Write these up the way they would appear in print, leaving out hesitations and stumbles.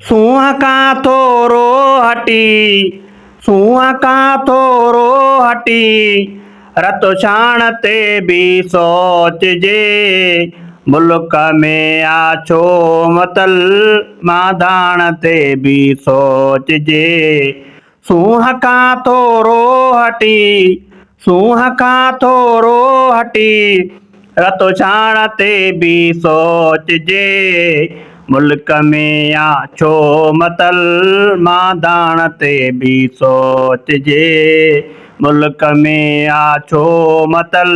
सूंहं खां थोरो हटी, सूंहं खां थोरो हटी, रतो छाण ते बि सोचजे, मुल्क में आछो मतल माधाण ते बि सोचजे। सूंहं खां थोरो हटी, सूंहं खां थोरो हटी, रतो छाण ते बि सोचजे, मुल्क में आछो मतल माधाण ते बि सोचजे, मुल्क में आछो मतल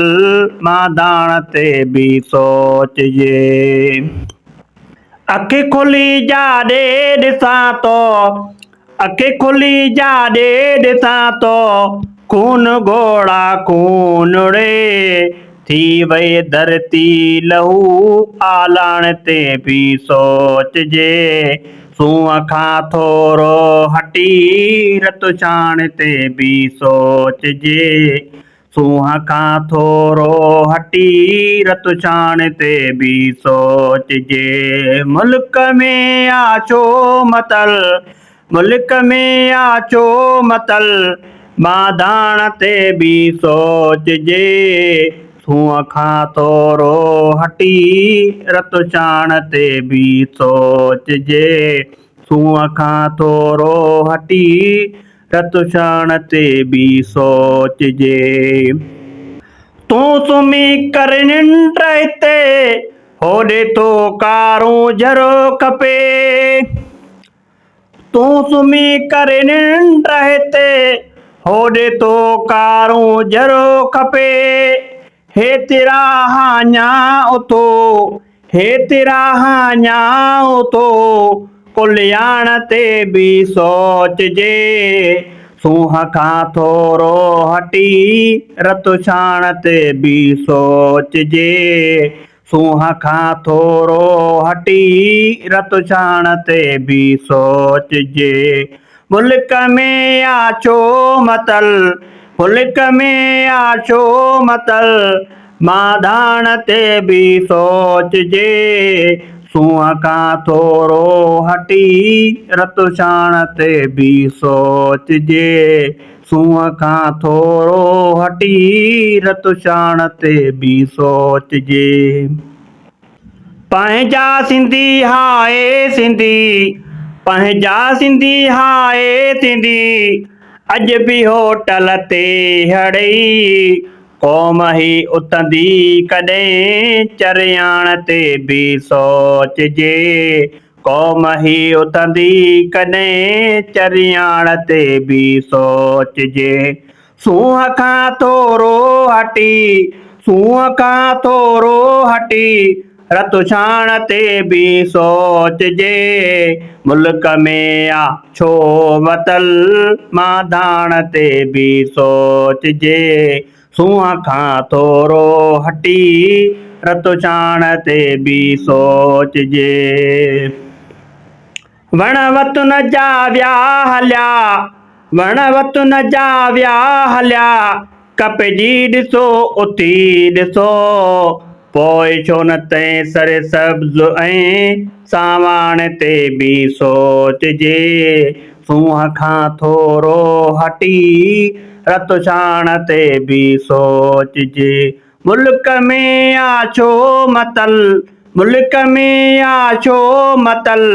माधाण ते बि सोचजे। अखि खुली जाॾे ॾिसां तो, अखि खुली जाॾे ॾिसां तो, खून घोड़ा खून रे, थी वई धरती लहू आलाण ते बि सोचजे। सूंहं खां थोरो हटी, रत छाण ते बि सोचजे, सूंहं खां थोरो हटी, रत छाण ते बि सोचजे। मुल्क में आछो मतल, मुल्क में आछो मतल, माधाण ते बि सोचजे, सूंहं खां थोरो हटी, रत छाण ते बि सोचजे, सूंहं खां थोरो हटी, रत छाण ते बि सोचजे। तूं सुम्ही कर निंड हिते, होॾे तो कारूं झरो खपे, तूं सुम्ही कर निंड हिते, होॾे तो कारूं झरो खपे, हेति राहाञा उथो, हेति राहाञा उथो, कुलियाण ते बि सोचजे, सूंहं खां थोरो हटी, रत छाण ते बि सोचजे, सूंहं खां थोरो हटी, रत छाण ते बि सोचजे। मुल्क में आछो मतल, मुल्क में आछो मतल, माधाण ते बि सोचजे, सूंहं खां थोरो हटी, रत छाण ते बि सोचजे, सूंहं खां थोरो हटी, रत छाण ते बि सोचजे। पंहिंजा सिंधी हाय सिंधी, पंहिंजा सिंधी हाय सिंधी, अॼु बि होटल ते हड़ई, क़ौम ही उथंदी कॾहिं चरियाण ते बि सोचजे, क़ौम ही उथंदी कॾहिं चरियाण ते बि सोचजे। सूंहं खां थोरो हटी, सूंहं खां थोरो हटी, रत छाण ते बि सोचजे, मुल्क में आछो मतल माधाण ते बि सोचजे, सूंहं खां थोरो हटी, रत छाण ते बि सोचजे। वण वतुन जा विया हलिया, वण वतुन जा विया हलिया, कपजी ॾिसो उथी ॾिसो, पोइ छो न तंहिं सर सब्ज़ ऐं सावाण ते बि सोचजे, सूंहं खां थोरो हटी, रत छाण ते बि सोचजे। मुल्क में आछो मतल, मुल्क में आछो मतल,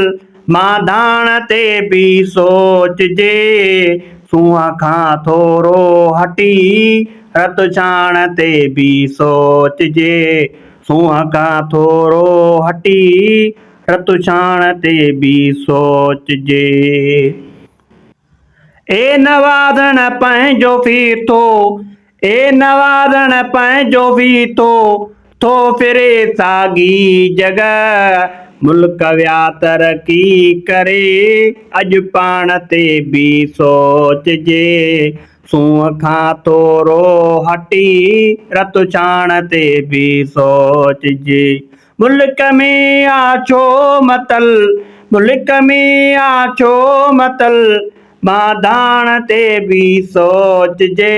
माधाण ते बि सोचजे, सूंहं खां थोरो हटी, रत छाण ते बि सोचजे, सूंहं खां थोरो हटी, रत छाण ते बि सोचजे। ए नवाज़ण पंहिंजो फीथो, ए नवाज़ण पंहिंजो फीथो, थो फिरे साॻी जॻह, मुल्क विया तरक़ी करे, अॼु पाण ते बि सोचजे, सूंहं खां थोरो हटी, रत छाण ते बि सोचजे। मुल्क में आछो मतल, मुल्क में आछो मतल, माधाण ते बि सोचजे,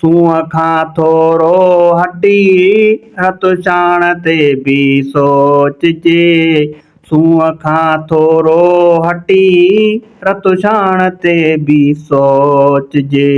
सूंहं खां थोरो हटी, रत छाण ते बि सोचजे, सूंहं खां थोरो हटी रतुशाण ते बि सोचजे।